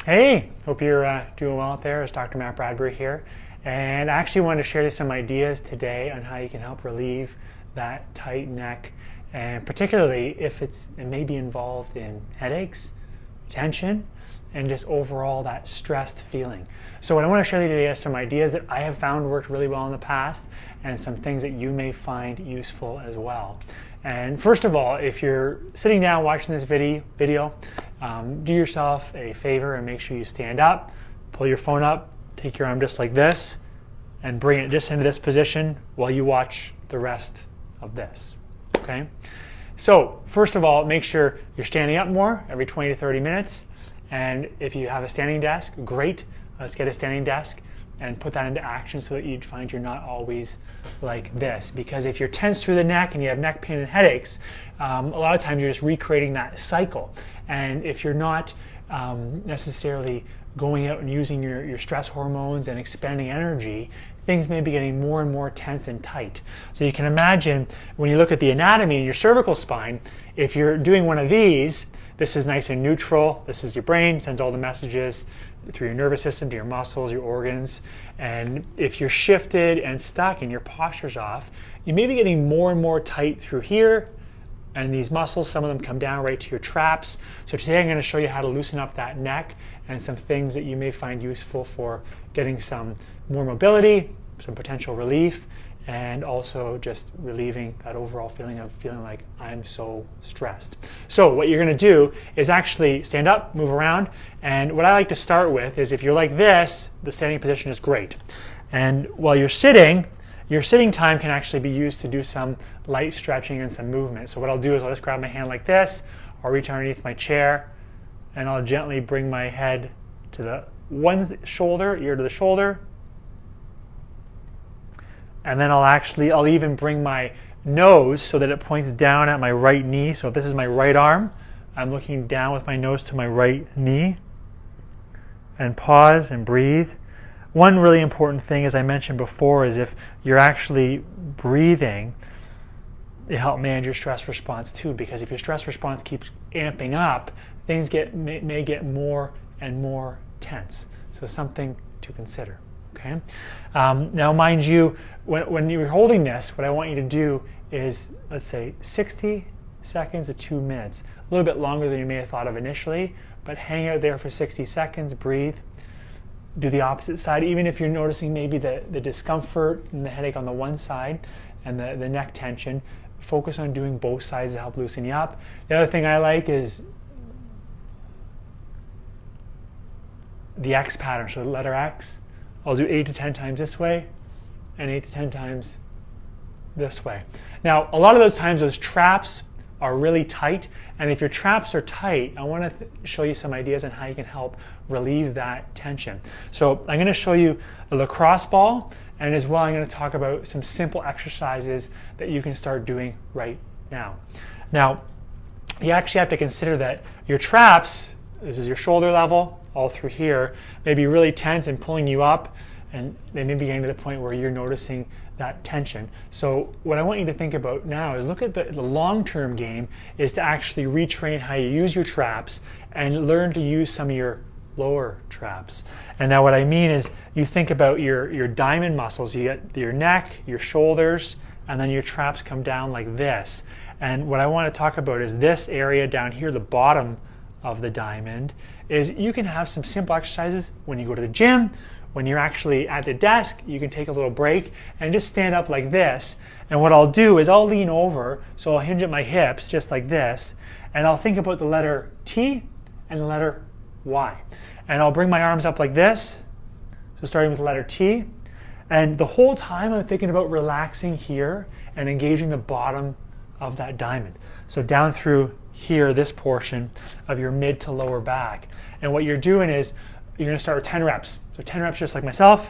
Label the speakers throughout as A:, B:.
A: Hey, hope you're doing well out there. It's Dr. Matt Bradbury here, and I actually wanted to share some ideas today on how you can help relieve that tight neck, and particularly if it may be involved in headaches, tension, and just overall that stressed feeling. So what I want to share with you today is some ideas that I have found worked really well in the past, and some things that you may find useful as well. And first of all, if you're sitting down watching this video, do yourself a favor and make sure you stand up, pull your phone up, take your arm just like this, and bring it just into this position while you watch the rest of this, okay? So first of all, make sure you're standing up more every 20 to 30 minutes. And if you have a standing desk, great. Let's get a standing desk and put that into action so that you'd find you're not always like this. Because if you're tense through the neck and you have neck pain and headaches, a lot of times you're just recreating that cycle. And if you're not necessarily going out and using your stress hormones and expending energy, things may be getting more and more tense and tight. So you can imagine when you look at the anatomy in your cervical spine, if you're doing one of these, this is nice and neutral. This is your brain, sends all the messages through your nervous system to your muscles, your organs. And if you're shifted and stuck and your posture's off, you may be getting more and more tight through here. And these muscles, some of them come down right to your traps. So today I'm going to show you how to loosen up that neck and some things that you may find useful for getting some more mobility, some potential relief, and also just relieving that overall feeling of feeling like I'm so stressed. So what you're going to do is actually stand up, move around, and what I like to start with is if you're like this, the standing position is great. And while you're sitting, your sitting time can actually be used to do some light stretching and some movement. So what I'll do is I'll just grab my hand like this, I'll reach underneath my chair, and I'll gently bring my head to the one shoulder, ear to the shoulder, and then I'll even bring my nose so that it points down at my right knee. So if this is my right arm, I'm looking down with my nose to my right knee, and pause and breathe. One really important thing, as I mentioned before, is if you're actually breathing, it helps manage your stress response too, because if your stress response keeps amping up, things may get more and more tense. So something to consider. Okay. Now, mind you, when you're holding this, what I want you to do is, let's say, 60 seconds to 2 minutes. A little bit longer than you may have thought of initially, but hang out there for 60 seconds, breathe. Do the opposite side, even if you're noticing maybe the discomfort and the headache on the one side and the neck tension. Focus on doing both sides to help loosen you up. The other thing I like is the X pattern, so the letter X. I'll do 8 to 10 times this way and 8 to 10 times this way. Now, a lot of those times those traps are really tight, and if your traps are tight, I want to show you some ideas on how you can help relieve that tension. So I'm going to show you a lacrosse ball, and as well I'm going to talk about some simple exercises that you can start doing right now. Now, you actually have to consider that your traps, this is your shoulder level, all through here, may be really tense and pulling you up, and they may be getting to the point where you're noticing that tension. So what I want you to think about now is look at the long-term game is to actually retrain how you use your traps and learn to use some of your lower traps. And now what I mean is you think about your diamond muscles. You get your neck, your shoulders, and then your traps come down like this. And what I want to talk about is this area down here, the bottom of the diamond, is you can have some simple exercises when you go to the gym, when you're actually at the desk, you can take a little break and just stand up like this. And what I'll do is I'll lean over, so I'll hinge at my hips just like this, and I'll think about the letter T and the letter Y. And I'll bring my arms up like this, so starting with the letter T, and the whole time I'm thinking about relaxing here and engaging the bottom of that diamond. So down through here, this portion of your mid to lower back. And what you're doing is you're going to start with 10 reps. So 10 reps just like myself.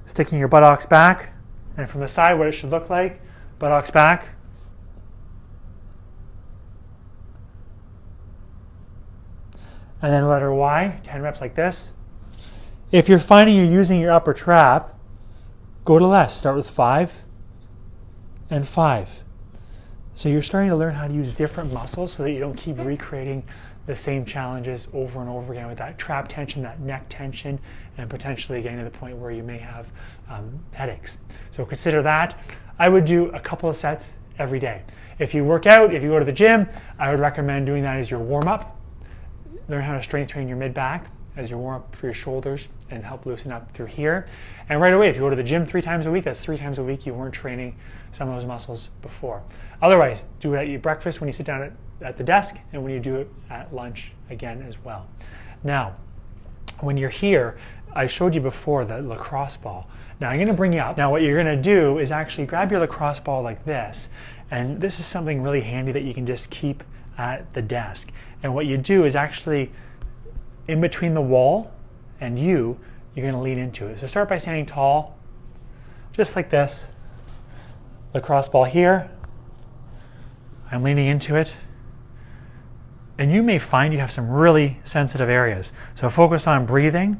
A: Sticking your buttocks back. And from the side, what it should look like, buttocks back. And then letter Y, 10 reps like this. If you're finding you're using your upper trap, go to less. Start with 5 and 5. So you're starting to learn how to use different muscles so that you don't keep recreating the same challenges over and over again with that trap tension, that neck tension, and potentially getting to the point where you may have headaches. So consider that. I would do a couple of sets every day. If you work out, if you go to the gym, I would recommend doing that as your warm-up. Learn how to strength train your mid-back as your warm-up for your shoulders and help loosen up through here. And right away, if you go to the gym 3 times a week, that's 3 times a week you weren't training some of those muscles before. Otherwise, do it at your breakfast when you sit down at the desk and when you do it at lunch again as well. Now, when you're here, I showed you before the lacrosse ball. Now I'm gonna bring you up. Now what you're gonna do is actually grab your lacrosse ball like this, and this is something really handy that you can just keep at the desk. And what you do is actually, in between the wall and you're gonna lean into it. So start by standing tall, just like this. Lacrosse ball here, I'm leaning into it. And you may find you have some really sensitive areas. So focus on breathing.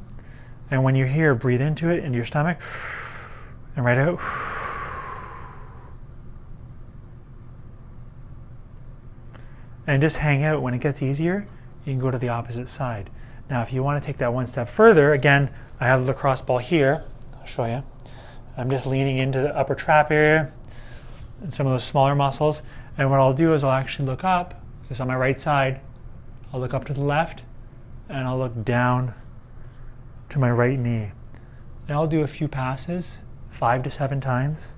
A: And when you're here, breathe into it, into your stomach, and right out. And just hang out. When it gets easier, you can go to the opposite side. Now, if you want to take that one step further, again, I have the lacrosse ball here. I'll show you. I'm just leaning into the upper trap area and some of those smaller muscles. And what I'll do is I'll actually look up, because on my right side, I'll look up to the left, and I'll look down to my right knee. And I'll do a few passes, 5 to 7 times.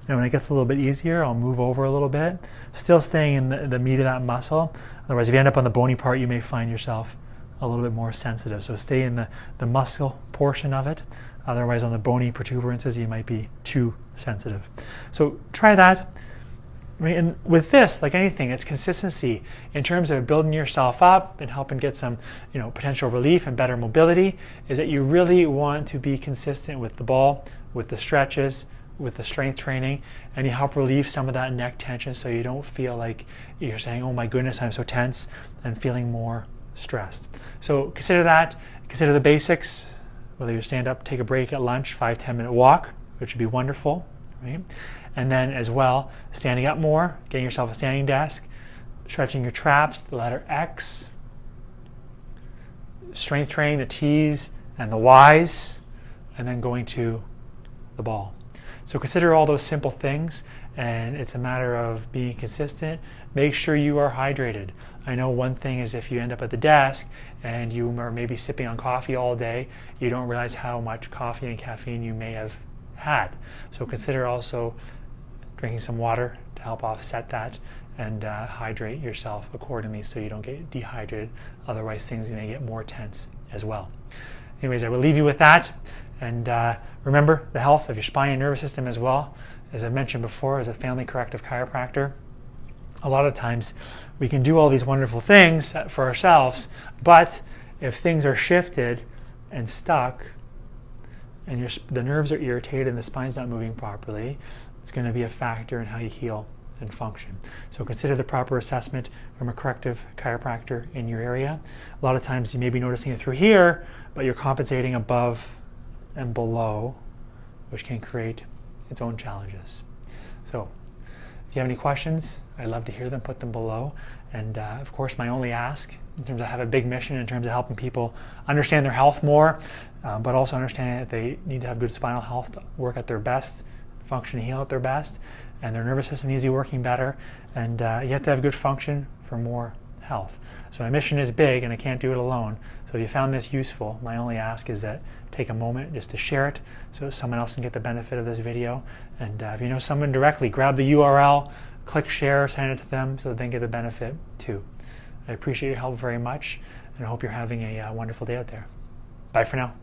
A: And when it gets a little bit easier, I'll move over a little bit, still staying in the meat of that muscle. Otherwise, if you end up on the bony part, you may find yourself a little bit more sensitive. So stay in the muscle portion of it. Otherwise, on the bony protuberances, you might be too sensitive. So try that. I mean, and with this, like anything, it's consistency in terms of building yourself up and helping get some, potential relief and better mobility. Is that you really want to be consistent with the ball, with the stretches, with the strength training, and you help relieve some of that neck tension so you don't feel like you're saying, "Oh my goodness, I'm so tense," and feeling more stressed. So consider that. Consider the basics. Whether you stand up, take a break at lunch, 5-10 minute walk, which would be wonderful, right? And then as well, standing up more, getting yourself a standing desk, stretching your traps, the letter X, strength training, the T's and the Y's, and then going to the ball. So consider all those simple things, and it's a matter of being consistent. Make sure you are hydrated. I know one thing is if you end up at the desk and you are maybe sipping on coffee all day, you don't realize how much coffee and caffeine you may have had. So consider also drinking some water to help offset that, and hydrate yourself accordingly so you don't get dehydrated. Otherwise, things may get more tense as well. Anyways, I will leave you with that. And remember the health of your spine and nervous system as well. As I mentioned before, as a family corrective chiropractor, a lot of times we can do all these wonderful things for ourselves, but if things are shifted and stuck and the nerves are irritated and the spine's not moving properly, it's going to be a factor in how you heal and function. So consider the proper assessment from a corrective chiropractor in your area. A lot of times you may be noticing it through here, but you're compensating above and below, which can create its own challenges. So if you have any questions, I'd love to hear them, put them below. And of course, my only ask, in terms of I have a big mission in terms of helping people understand their health more, but also understanding that they need to have good spinal health to work at their best, function and heal at their best, and their nervous system needs to be working better, and you have to have good function for more health. So my mission is big and I can't do it alone. So if you found this useful, my only ask is that take a moment just to share it so someone else can get the benefit of this video. And if you know someone directly, grab the URL, click share, send it to them so that they can get the benefit too. I appreciate your help very much, and I hope you're having a wonderful day out there. Bye for now.